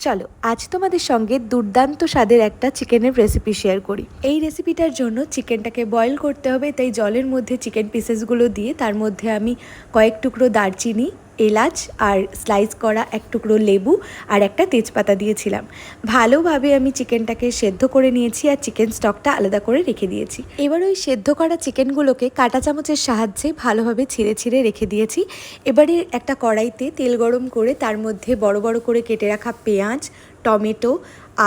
চলো আজ তোমাদের সঙ্গে দুর্দান্ত স্বাদের একটা চিকেনের রেসিপি শেয়ার করি। এই রেসিপিটার জন্য চিকেনটাকে বয়েল করতে হবে, তাই জলের মধ্যে চিকেন পিসেসগুলো দিয়ে তার মধ্যে আমি কয়েক টুকরো দারচিনি, এলাচ আর স্লাইস করা এক টুকরো লেবু আর একটা তেজপাতা দিয়েছিলাম। ভালোভাবে আমি চিকেনটাকে সেদ্ধ করে নিয়েছি আর চিকেন স্টকটা আলাদা করে রেখে দিয়েছি। এবার ওই সেদ্ধ করা চিকেনগুলোকে কাঁটা চামচের সাহায্যে ভালোভাবে ছিঁড়ে ছিঁড়ে রেখে দিয়েছি। এবারে একটা কড়াইতে তেল গরম করে তার মধ্যে বড় বড় করে কেটে রাখা পেঁয়াজ, টমেটো,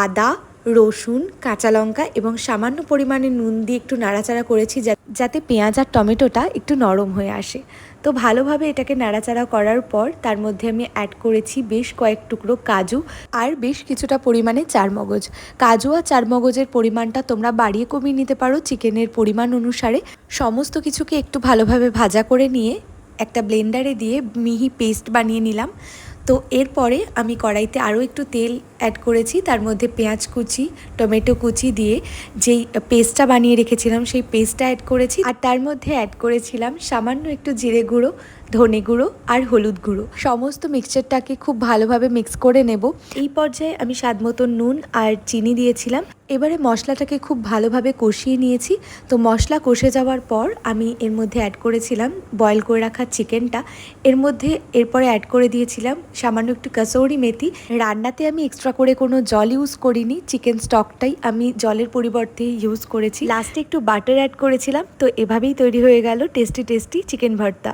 আদা, রসুন, কাঁচা লঙ্কা এবং সামান্য পরিমাণে নুন দিয়ে একটু নাড়াচাড়া করেছি যাতে পেঁয়াজ আর টমেটোটা একটু নরম হয়ে আসে। তো ভালোভাবে এটাকে নাড়াচাড়া করার পর তার মধ্যে আমি অ্যাড করেছি বেশ কয়েক টুকরো কাজু আর বেশ কিছুটা পরিমাণে চারমগজ। কাজু আর চারমগজের পরিমাণটা তোমরা বাড়িয়ে কমিয়ে নিতে পারো চিকেনের পরিমাণ অনুসারে। সমস্ত কিছুকে একটু ভালোভাবে ভাজা করে নিয়ে একটা ব্লেন্ডারে দিয়ে মিহি পেস্ট বানিয়ে নিলাম। তো এরপরে আমি কড়াইতে আরও একটু তেল অ্যাড করেছি, তার মধ্যে পেঁয়াজ কুচি, টমেটো কুচি দিয়ে যেই পেস্টটা বানিয়ে রেখেছিলাম সেই পেস্টটা অ্যাড করেছি আর তার মধ্যে অ্যাড করেছিলাম সামান্য একটু জিরে গুঁড়ো, ধনে গুঁড়ো আর হলুদ গুঁড়ো। সমস্ত মিক্সচারটাকে খুব ভালোভাবে মিক্স করে নেব। এই পর্যায়ে আমি স্বাদ মতো নুন আর চিনি দিয়েছিলাম। এবারে মশলাটাকে খুব ভালোভাবে কষিয়ে নিয়েছি। তো মশলা কষে যাওয়ার পর আমি এর মধ্যে অ্যাড করেছিলাম বয়েল করে রাখা চিকেনটা। এর মধ্যে এরপরে অ্যাড করে দিয়েছিলাম সামান্য একটু কাসৌরি মেথি। রান্নাতে আমি এক্সট্রা করে কোনো জল ইউজ করিনি, চিকেন স্টকটাই আমি জলের পরিবর্তে ইউজ করেছি। লাস্টে একটু বাটার অ্যাড করেছিলাম। তো এভাবেই তৈরি হয়ে গেল টেস্টি টেস্টি চিকেন ভর্তা।